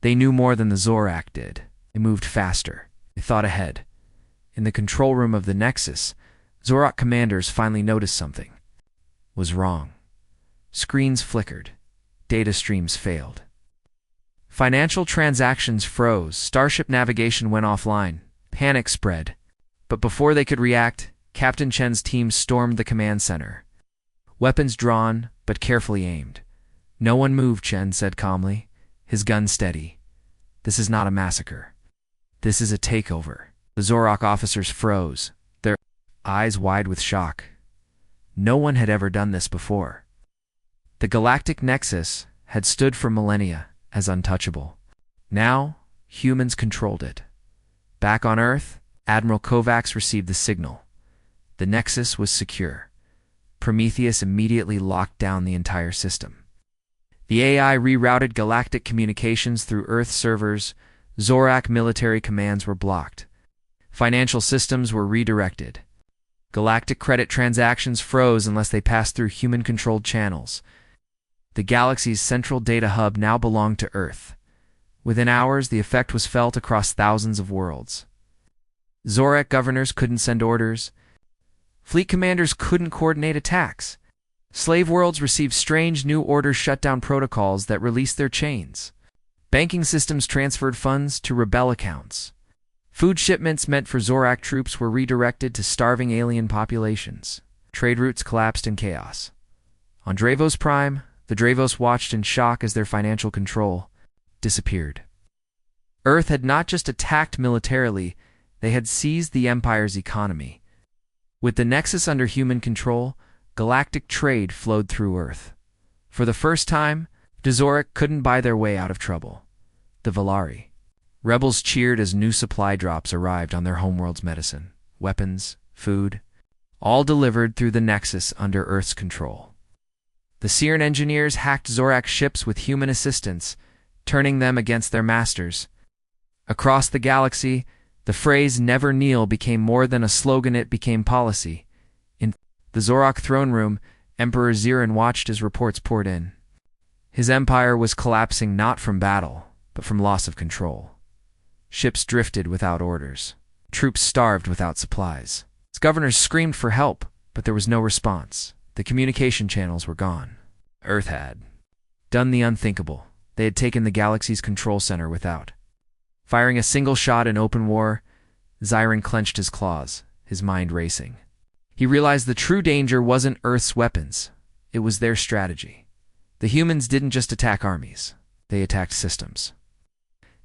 They knew more than the Zorak did. They moved faster. They thought ahead. In the control room of the Nexus, Zorak commanders finally noticed something was wrong. Screens flickered. Data streams failed. Financial transactions froze. Starship navigation went offline. Panic spread. But before they could react, Captain Chen's team stormed the command center. Weapons drawn, but carefully aimed. "No one moved," Chen said calmly, his gun steady. "This is not a massacre. This is a takeover." The Zorak officers froze, their eyes wide with shock. No one had ever done this before. The Galactic Nexus had stood for millennia as untouchable. Now, humans controlled it. Back on Earth, Admiral Kovacs received the signal. The Nexus was secure. Prometheus immediately locked down the entire system. The AI rerouted galactic communications through Earth servers. Zorak military commands were blocked. Financial systems were redirected. Galactic credit transactions froze unless they passed through human-controlled channels. The galaxy's central data hub now belonged to Earth. Within hours, the effect was felt across thousands of worlds. Zorak governors couldn't send orders. Fleet commanders couldn't coordinate attacks. Slave worlds received strange new order shutdown protocols that released their chains. Banking systems transferred funds to rebel accounts. Food shipments meant for Zorak troops were redirected to starving alien populations. Trade routes collapsed in chaos. On Dravos Prime, the Dravos watched in shock as their financial control disappeared. Earth had not just attacked militarily, they had seized the Empire's economy. With the Nexus under human control, galactic trade flowed through Earth. For the first time, the Zorak couldn't buy their way out of trouble. The Valari. Rebels cheered as new supply drops arrived on their homeworld's medicine, weapons, food, all delivered through the Nexus under Earth's control. The Siren engineers hacked Zorak ships with human assistance, turning them against their masters. Across the galaxy, the phrase "never kneel" became more than a slogan, it became policy. In the Zorak throne room, Emperor Zirin watched as reports poured in. His empire was collapsing not from battle, but from loss of control. Ships drifted without orders. Troops starved without supplies. His governors screamed for help, but there was no response. The communication channels were gone. Earth had done the unthinkable. They had taken the galaxy's control center without firing a single shot in open war. Zirin clenched his claws, his mind racing. He realized the true danger wasn't Earth's weapons. It was their strategy. The humans didn't just attack armies. They attacked systems.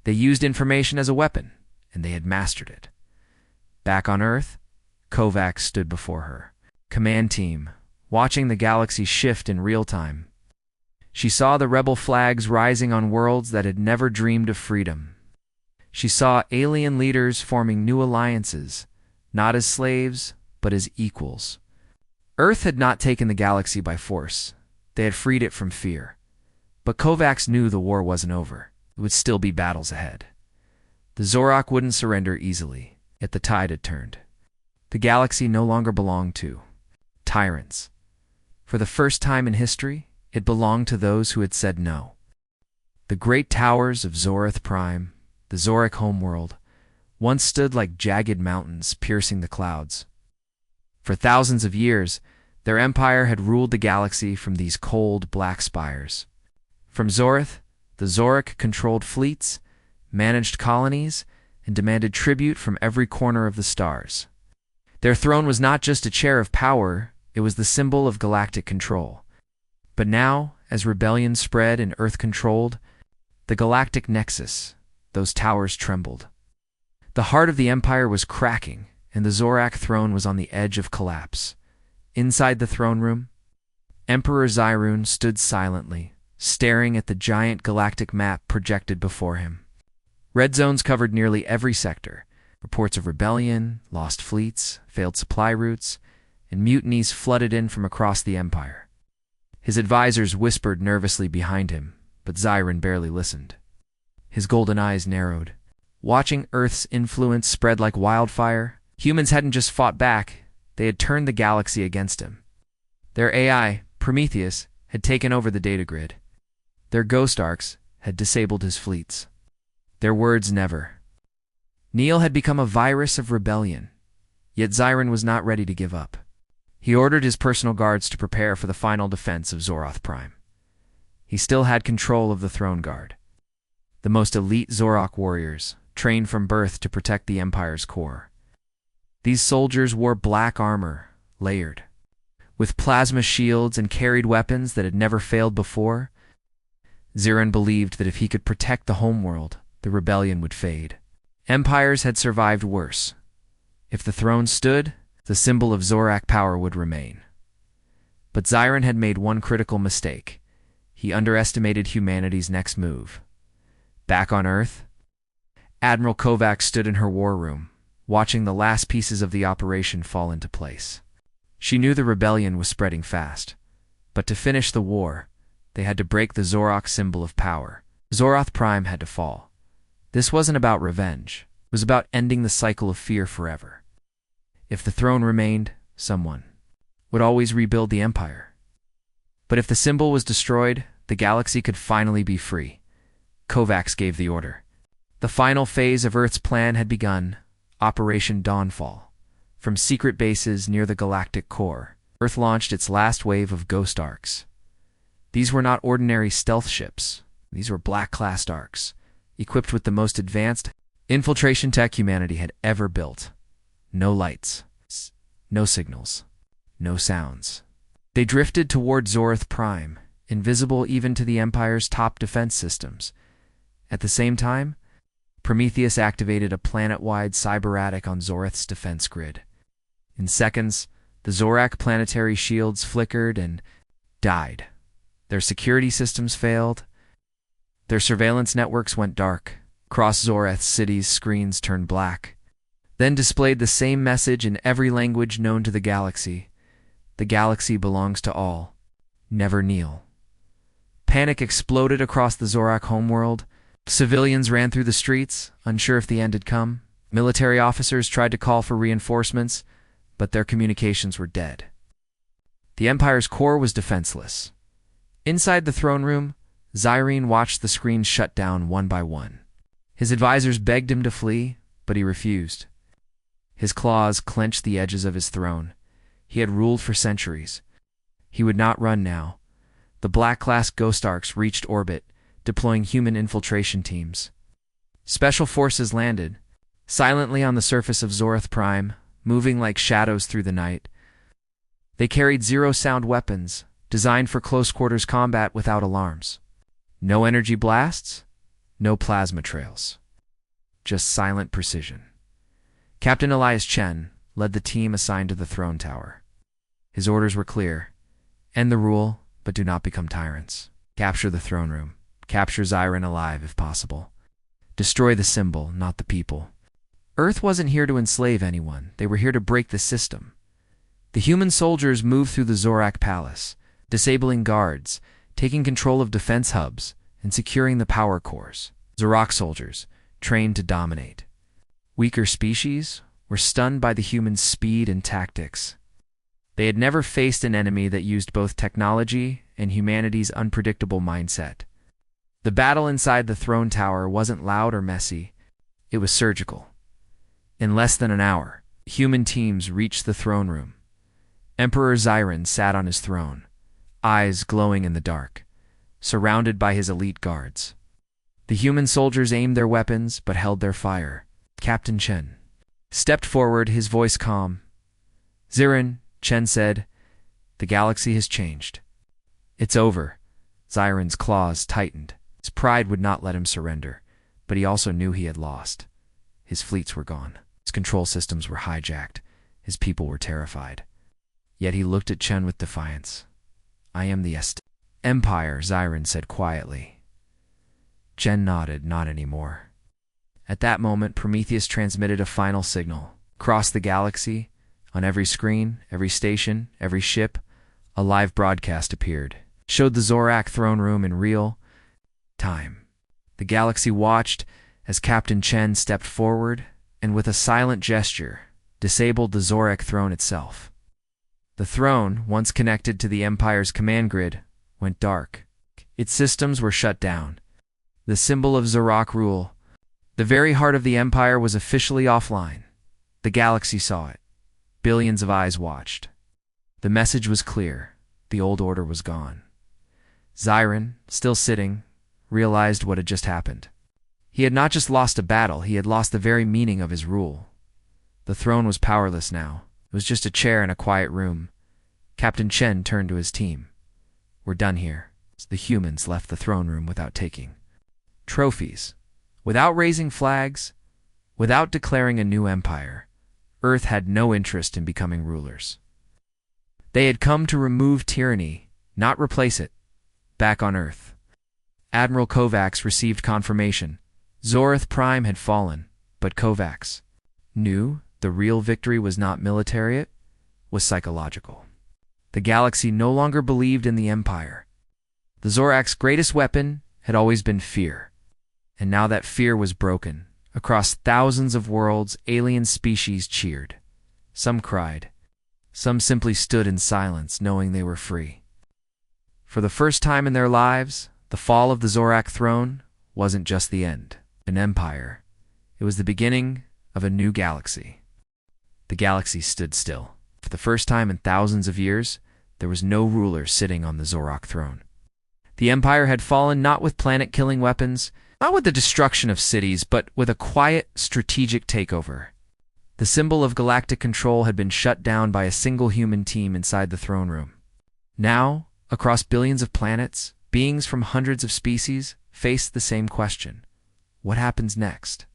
They used information as a weapon, and they had mastered it. Back on Earth, Kovacs stood before her command team, watching the galaxy shift in real time. She saw the rebel flags rising on worlds that had never dreamed of freedom. She saw alien leaders forming new alliances, not as slaves, but as equals. Earth had not taken the galaxy by force. They had freed it from fear. But Kovacs knew the war wasn't over. It would still be battles ahead. The Zorak wouldn't surrender easily, yet the tide had turned. The galaxy no longer belonged to tyrants. For the first time in history, it belonged to those who had said no. The great towers of Zorath Prime, the Zorak homeworld, once stood like jagged mountains piercing the clouds. For thousands of years, their empire had ruled the galaxy from these cold, black spires. From Zorath, the Zorak controlled fleets, managed colonies, and demanded tribute from every corner of the stars. Their throne was not just a chair of power, it was the symbol of galactic control. But now, as rebellion spread and Earth controlled the galactic nexus, those towers trembled. The heart of the empire was cracking, and the Zorak throne was on the edge of collapse. Inside the throne room, Emperor Zyrun stood silently, staring at the giant galactic map projected before him. Red zones covered nearly every sector. Reports of rebellion, lost fleets, failed supply routes, and mutinies flooded in from across the empire. His advisors whispered nervously behind him, but Zyrun barely listened. His golden eyes narrowed. Watching Earth's influence spread like wildfire, humans hadn't just fought back, they had turned the galaxy against him. Their AI, Prometheus had taken over the data grid. Their ghost arcs had disabled his fleets. Their words never. Neil had become a virus of rebellion, yet Xiron was not ready to give up. He ordered his personal guards to prepare for the final defense of Zoroth Prime. He still had control of the Throne Guard, the most elite Zorok warriors, trained from birth to protect the Empire's core. These soldiers wore black armor, layered, with plasma shields and carried weapons that had never failed before. Xiron believed that if he could protect the homeworld, the rebellion would fade. Empires had survived worse. If the throne stood, the symbol of Zorak power would remain. But Xiron had made one critical mistake. He underestimated humanity's next move. Back on Earth, Admiral Kovacs stood in her war room, watching the last pieces of the operation fall into place. She knew the rebellion was spreading fast, but to finish the war, they had to break the Zorok symbol of power. Zoroth Prime had to fall. This wasn't about revenge. It was about ending the cycle of fear forever. If the throne remained, someone would always rebuild the Empire. But if the symbol was destroyed, the galaxy could finally be free. Kovacs gave the order. The final phase of Earth's plan had begun, Operation Dawnfall. From secret bases near the galactic core, Earth launched its last wave of ghost arcs. These were not ordinary stealth ships. These were black-classed arcs, equipped with the most advanced infiltration tech humanity had ever built. No lights, no signals, no sounds. They drifted toward Zoroth Prime, invisible even to the Empire's top defense systems. At the same time, Prometheus activated a planet-wide cyber attic on Zoroth's defense grid. In seconds, the Zorak planetary shields flickered and died. Their security systems failed. Their surveillance networks went dark. Across Zoroth's cities, screens turned black, then displayed the same message in every language known to the galaxy. The galaxy belongs to all. Never kneel. Panic exploded across the Zorak homeworld. Civilians ran through the streets, unsure if the end had come. Military officers tried to call for reinforcements, but their communications were dead. The Empire's core was defenseless. Inside the throne room, Xiron watched the screens shut down one by one. His advisors begged him to flee, but he refused. His claws clenched the edges of his throne. He had ruled for centuries. He would not run now. The black-class ghost arcs reached orbit, deploying human infiltration teams. Special forces landed, silently on the surface of Zoroth Prime, moving like shadows through the night. They carried zero-sound weapons, designed for close-quarters combat without alarms. No energy blasts, no plasma trails. Just silent precision. Captain Elias Chen led the team assigned to the throne tower. His orders were clear. End the rule, but do not become tyrants. Capture the throne room. Capture Xiron alive if possible. Destroy the symbol, not the people. Earth wasn't here to enslave anyone. They were here to break the system. The human soldiers moved through the Zorak Palace, disabling guards, taking control of defense hubs, and securing the power cores. Zorok soldiers, trained to dominate. Weaker species were stunned by the humans' speed and tactics. They had never faced an enemy that used both technology and humanity's unpredictable mindset. The battle inside the throne tower wasn't loud or messy. It was surgical. In less than an hour, human teams reached the throne room. Emperor Xiron sat on his throne, eyes glowing in the dark, surrounded by his elite guards. The human soldiers aimed their weapons but held their fire. Captain Chen stepped forward, his voice calm. "Xiron," Chen said, "the galaxy has changed. It's over." Xiron's claws tightened. His pride would not let him surrender, but he also knew he had lost. His fleets were gone. His control systems were hijacked. His people were terrified. Yet he looked at Chen with defiance. "I am the Empire," Xiron said quietly. Chen nodded, "Not anymore." At that moment, Prometheus transmitted a final signal. Across the galaxy, on every screen, every station, every ship, a live broadcast appeared. It showed the Zorak throne room in real time. The galaxy watched as Captain Chen stepped forward and with a silent gesture disabled the Zorak throne itself. The throne, once connected to the Empire's command grid, went dark. Its systems were shut down. The symbol of Zorak rule, the very heart of the Empire, was officially offline. The galaxy saw it. Billions of eyes watched. The message was clear. The old order was gone. Zyron, still sitting, realized what had just happened. He had not just lost a battle, he had lost the very meaning of his rule. The throne was powerless now. It was just a chair in a quiet room. Captain Chen turned to his team. "We're done here." The humans left the throne room without taking trophies, without raising flags, without declaring a new empire. Earth had no interest in becoming rulers. They had come to remove tyranny, not replace it. Back on Earth, Admiral Kovacs received confirmation. Zorith Prime had fallen, but Kovacs knew the real victory was not military, it was psychological. The galaxy no longer believed in the Empire. The Zorak's greatest weapon had always been fear. And now that fear was broken, across thousands of worlds, alien species cheered. Some cried. Some simply stood in silence, knowing they were free. For the first time in their lives, the fall of the Zorak throne wasn't just the end of an empire. It was the beginning of a new galaxy. The galaxy stood still. For the first time in thousands of years, there was no ruler sitting on the Zorak throne. The Empire had fallen not with planet-killing weapons, not with the destruction of cities, but with a quiet, strategic takeover. The symbol of galactic control had been shut down by a single human team inside the throne room. Now, across billions of planets, beings from hundreds of species faced the same question. What happens next?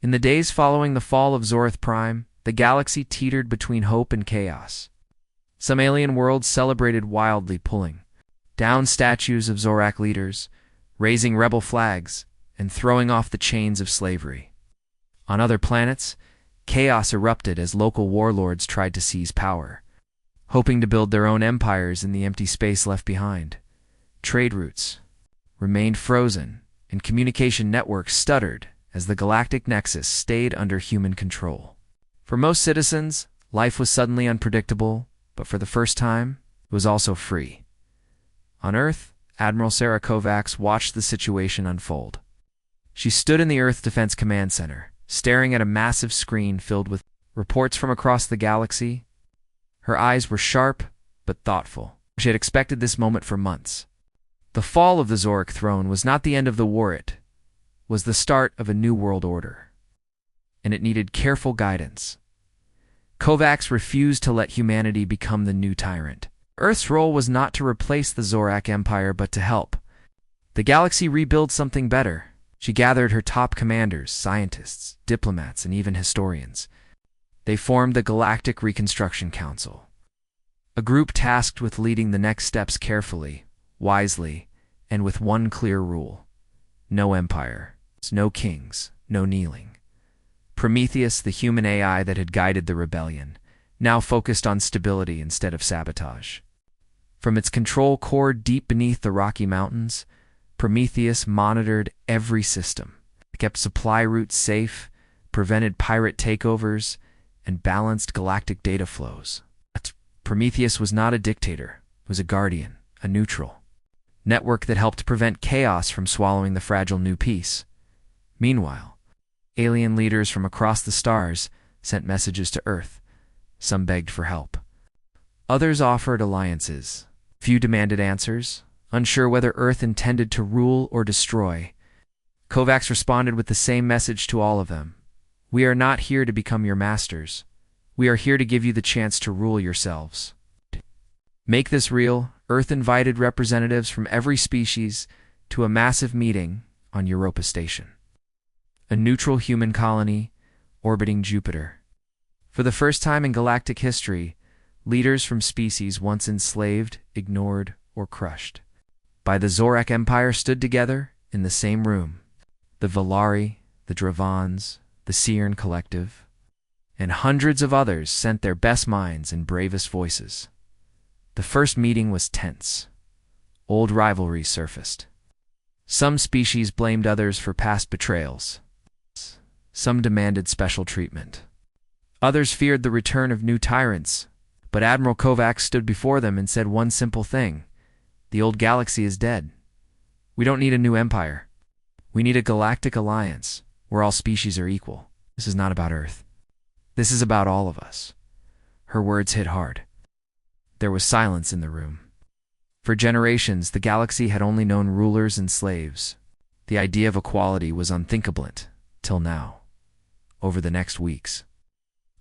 In the days following the fall of Zorith Prime, the galaxy teetered between hope and chaos. Some alien worlds celebrated wildly, pulling down statues of Zorak leaders, raising rebel flags, and throwing off the chains of slavery. On other planets, chaos erupted as local warlords tried to seize power, hoping to build their own empires in the empty space left behind. Trade routes remained frozen, and communication networks stuttered as the galactic nexus stayed under human control. For most citizens, life was suddenly unpredictable, but for the first time, it was also free. On Earth, Admiral Sarah Kovacs watched the situation unfold. She stood in the Earth Defense Command Center, staring at a massive screen filled with reports from across the galaxy. Her eyes were sharp, but thoughtful. She had expected this moment for months. The fall of the Zorak throne was not the end of the war, it was the start of a new world order. And it needed careful guidance. Kovacs refused to let humanity become the new tyrant. Earth's role was not to replace the Zorak Empire, but to help the galaxy rebuild something better. She gathered her top commanders, scientists, diplomats, and even historians. They formed the Galactic Reconstruction Council, a group tasked with leading the next steps carefully, wisely, and with one clear rule. No empire, no kings, no kneeling. Prometheus, the human AI that had guided the rebellion, now focused on stability instead of sabotage. From its control core deep beneath the Rocky Mountains, Prometheus monitored every system. It kept supply routes safe, prevented pirate takeovers, and balanced galactic data flows. Prometheus was not a dictator, it was a guardian, a neutral network that helped prevent chaos from swallowing the fragile new peace. Meanwhile, alien leaders from across the stars sent messages to Earth. Some begged for help. Others offered alliances. Few demanded answers, unsure whether Earth intended to rule or destroy. Kovacs responded with the same message to all of them. We are not here to become your masters. We are here to give you the chance to rule yourselves. Make this real. Earth invited representatives from every species to a massive meeting on Europa Station, a neutral human colony orbiting Jupiter. For the first time in galactic history, leaders from species once enslaved, ignored, or crushed by the Zorak Empire stood together in the same room. The Valari, the Dravans, the Seern Collective, and hundreds of others sent their best minds and bravest voices. The first meeting was tense. Old rivalries surfaced. Some species blamed others for past betrayals. Some demanded special treatment. Others feared the return of new tyrants. But Admiral Kovacs stood before them and said one simple thing: the old galaxy is dead. We don't need a new empire. We need a galactic alliance where all species are equal. This is not about Earth. This is about all of us. Her words hit hard. There was silence in the room. For generations, the galaxy had only known rulers and slaves. The idea of equality was unthinkable till now. Over the next weeks,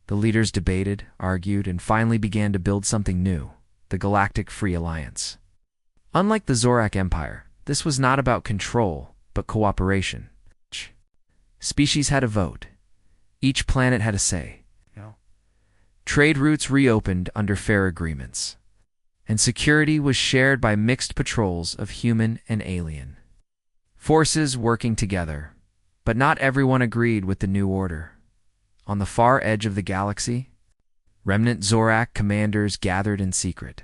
the leaders debated, argued, and finally began to build something new: the Galactic Free Alliance. Unlike the Zorak Empire, this was not about control, but cooperation. Species had a vote. Each planet had a say. Trade routes reopened under fair agreements, and security was shared by mixed patrols of human and alien forces working together. But not everyone agreed with the new order. On the far edge of the galaxy, remnant Zorak commanders gathered in secret.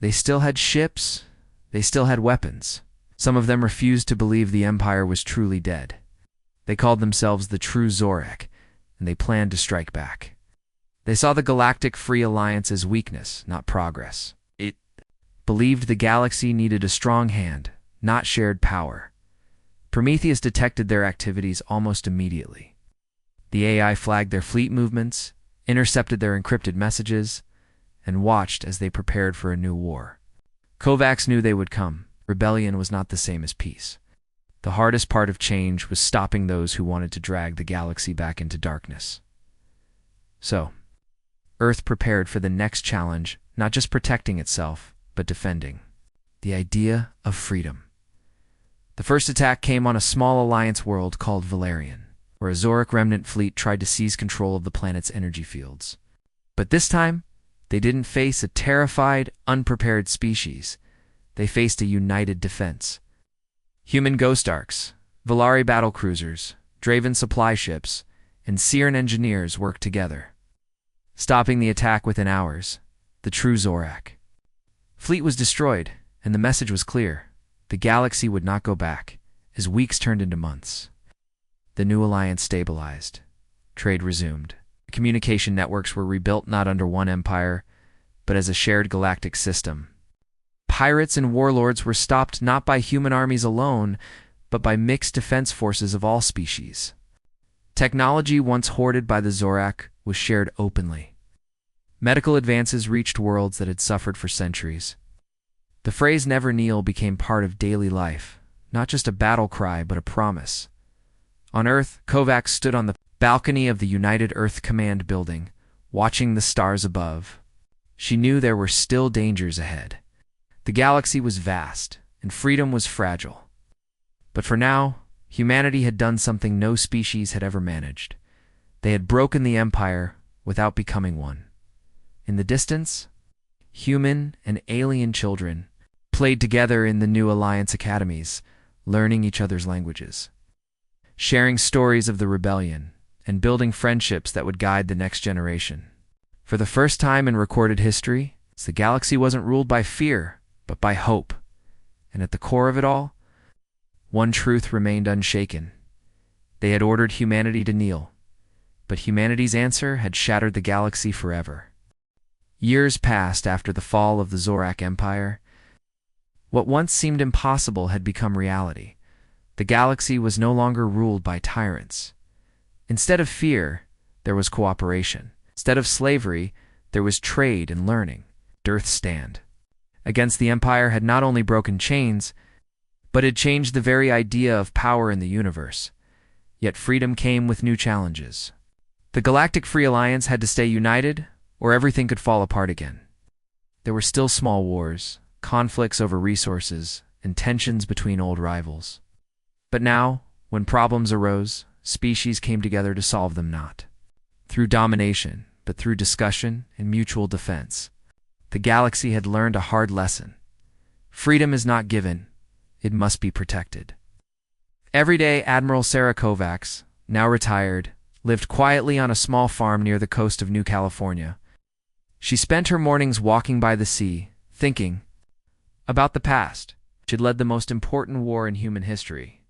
They still had ships, they still had weapons. Some of them refused to believe the Empire was truly dead. They called themselves the True Zorak, and they planned to strike back. They saw the Galactic Free Alliance as weakness, not progress. It believed the galaxy needed a strong hand, not shared power. Prometheus detected their activities almost immediately. The AI flagged their fleet movements, intercepted their encrypted messages, and watched as they prepared for a new war. Kovacs knew they would come. Rebellion was not the same as peace. The hardest part of change was stopping those who wanted to drag the galaxy back into darkness. So, Earth prepared for the next challenge, not just protecting itself, but defending. The idea of freedom. The first attack came on a small alliance world called Valerian, where a Zorak remnant fleet tried to seize control of the planet's energy fields. But this time, they didn't face a terrified, unprepared species. They faced a united defense. Human ghost arcs, Valari battlecruisers, Draven supply ships, and Seern engineers worked together, stopping the attack within hours. The True Zorak fleet was destroyed, and the message was clear: the galaxy would not go back, as weeks turned into months. The new alliance stabilized. Trade resumed. Communication networks were rebuilt not under one empire, but as a shared galactic system. Pirates and warlords were stopped not by human armies alone, but by mixed defense forces of all species. Technology once hoarded by the Zorak was shared openly. Medical advances reached worlds that had suffered for centuries. The phrase "never kneel" became part of daily life, not just a battle cry, but a promise. On Earth, Kovacs stood on the balcony of the United Earth Command building, watching the stars above. She knew there were still dangers ahead. The galaxy was vast, and freedom was fragile. But for now, humanity had done something no species had ever managed. They had broken the Empire without becoming one. In the distance, human and alien children played together in the new Alliance academies, learning each other's languages, sharing stories of the rebellion, and building friendships that would guide the next generation. For the first time in recorded history, the galaxy wasn't ruled by fear, but by hope. And at the core of it all, one truth remained unshaken. They had ordered humanity to kneel, but humanity's answer had shattered the galaxy forever. Years passed after the fall of the Zorak Empire. What once seemed impossible had become reality. The galaxy was no longer ruled by tyrants. Instead of fear, there was cooperation. Instead of slavery, there was trade and learning. Earth's stand against the Empire had not only broken chains, but had changed the very idea of power in the universe. Yet freedom came with new challenges. The Galactic Free Alliance had to stay united, or everything could fall apart again. There were still small wars, conflicts over resources, and tensions between old rivals. But now, when problems arose, species came together to solve them, not through domination, but through discussion and mutual defense. The galaxy had learned a hard lesson. Freedom is not given, it must be protected. Every day, Admiral Sarah Kovacs, now retired, lived quietly on a small farm near the coast of New California. She spent her mornings walking by the sea, thinking about the past. She had led the most important war in human history,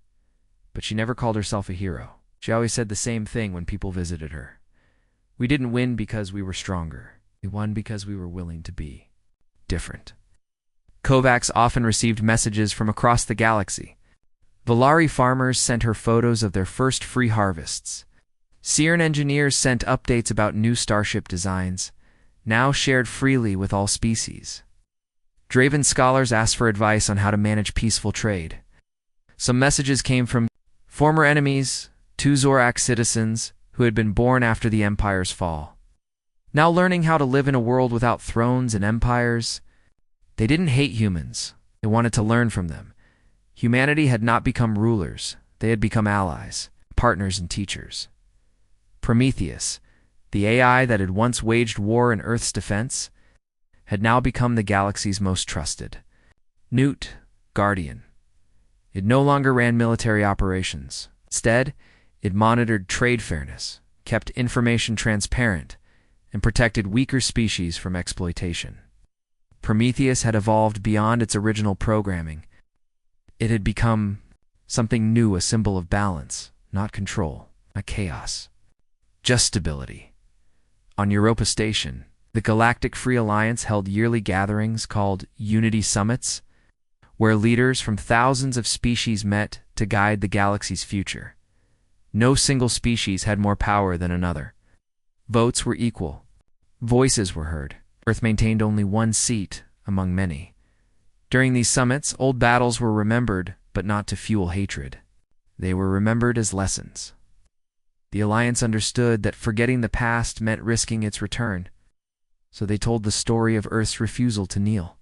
but she never called herself a hero. She always said the same thing when people visited her: we didn't win because we were stronger. We won because we were willing to be different. Kovacs often received messages from across the galaxy. Valari farmers sent her photos of their first free harvests. Siren engineers sent updates about new starship designs, now shared freely with all species. Draven scholars asked for advice on how to manage peaceful trade. Some messages came from former enemies, 2 Zorak citizens who had been born after the Empire's fall. Now learning how to live in a world without thrones and empires, they didn't hate humans. They wanted to learn from them. Humanity had not become rulers. They had become allies, partners, and teachers. Prometheus, the AI that had once waged war in Earth's defense, had now become the galaxy's most trusted. Newt, Guardian. It no longer ran military operations. Instead, it monitored trade fairness, kept information transparent, and protected weaker species from exploitation. Prometheus had evolved beyond its original programming. It had become something new, a symbol of balance, not control, not chaos, just stability. On Europa Station, the Galactic Free Alliance held yearly gatherings called Unity Summits, where leaders from thousands of species met to guide the galaxy's future. No single species had more power than another. Votes were equal. Voices were heard. Earth maintained only one seat among many. During these summits, old battles were remembered, but not to fuel hatred. They were remembered as lessons. The Alliance understood that forgetting the past meant risking its return, so they told the story of Earth's refusal to kneel,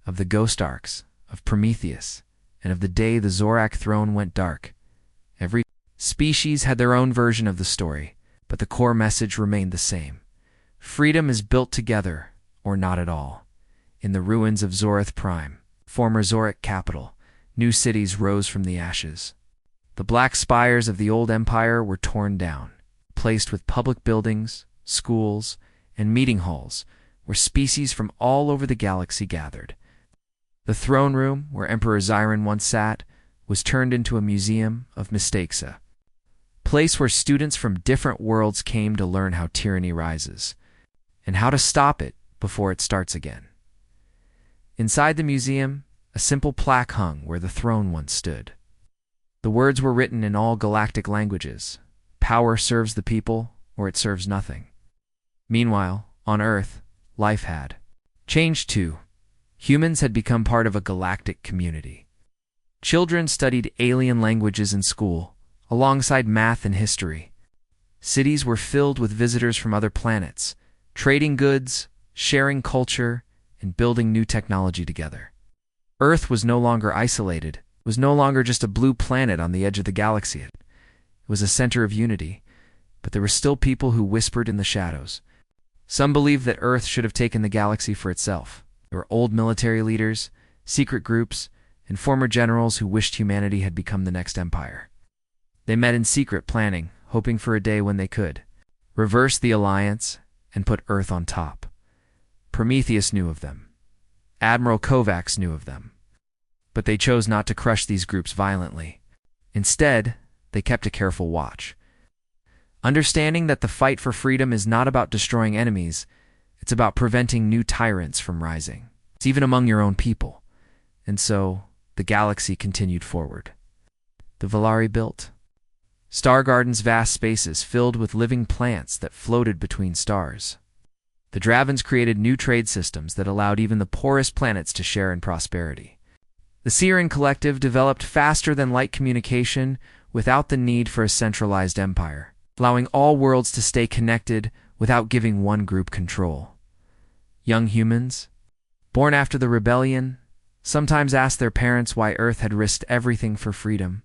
of the ghost arcs, of Prometheus, and of the day the Zorak throne went dark. Every species had their own version of the story, but the core message remained the same. Freedom is built together, or not at all. In the ruins of Zorath Prime, former Zorak capital, new cities rose from the ashes. The black spires of the old empire were torn down, placed with public buildings, schools, and meeting halls where species from all over the galaxy gathered. The throne room, where Emperor Xiron once sat, was turned into a museum of mistakes, a place where students from different worlds came to learn how tyranny rises, and how to stop it before it starts again. Inside the museum, a simple plaque hung where the throne once stood. The words were written in all galactic languages. Power serves the people, or it serves nothing. Meanwhile, on Earth, life had changed too. Humans had become part of a galactic community. Children studied alien languages in school, alongside math and history. Cities were filled with visitors from other planets, trading goods, sharing culture, and building new technology together. Earth was no longer isolated, was no longer just a blue planet on the edge of the galaxy. It was a center of unity, but there were still people who whispered in the shadows. Some believed that Earth should have taken the galaxy for itself. There were old military leaders, secret groups, and former generals who wished humanity had become the next empire. They met in secret, planning, hoping for a day when they could reverse the alliance and put Earth on top. Prometheus knew of them. Admiral Kovacs knew of them. But they chose not to crush these groups violently. Instead, they kept a careful watch. Understanding that the fight for freedom is not about destroying enemies, it's about preventing new tyrants from rising. It's even among your own people. And so, the galaxy continued forward. The Valari built Star Garden's vast spaces filled with living plants that floated between stars. The Dravens created new trade systems that allowed even the poorest planets to share in prosperity. The Siren Collective developed faster than light communication without the need for a centralized empire, allowing all worlds to stay connected without giving one group control. Young humans, born after the rebellion, sometimes asked their parents why Earth had risked everything for freedom.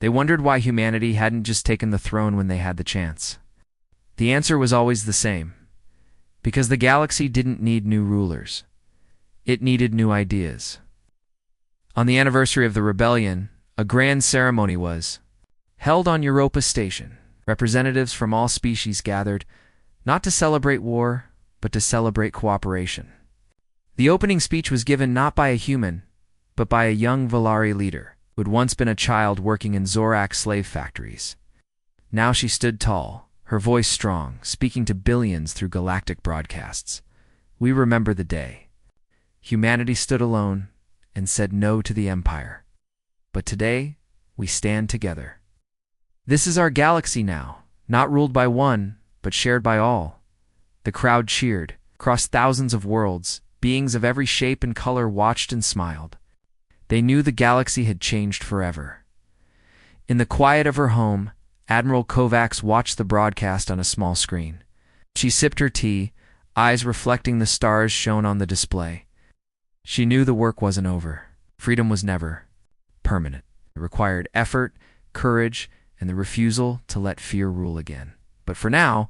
They wondered why humanity hadn't just taken the throne when they had the chance. The answer was always the same. Because the galaxy didn't need new rulers. It needed new ideas. On the anniversary of the rebellion, a grand ceremony was held on Europa Station. Representatives from all species gathered, not to celebrate war, but to celebrate cooperation. The opening speech was given not by a human, but by a young Valari leader who had once been a child working in Zorak slave factories. Now she stood tall, her voice strong, speaking to billions through galactic broadcasts. We remember the day. Humanity stood alone and said no to the Empire. But today, we stand together. This is our galaxy now, not ruled by one, but shared by all. The crowd cheered. Across thousands of worlds, beings of every shape and color watched and smiled. They knew the galaxy had changed forever. In the quiet of her home, Admiral Kovacs watched the broadcast on a small screen. She sipped her tea, eyes reflecting the stars shown on the display. She knew the work wasn't over. Freedom was never permanent. It required effort, courage, and the refusal to let fear rule again. But for now,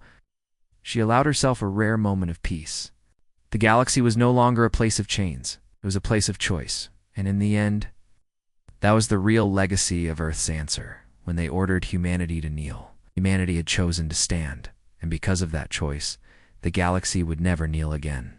she allowed herself a rare moment of peace. The galaxy was no longer a place of chains. It was a place of choice. And in the end, that was the real legacy of Earth's answer. When they ordered humanity to kneel, humanity had chosen to stand. And because of that choice, the galaxy would never kneel again.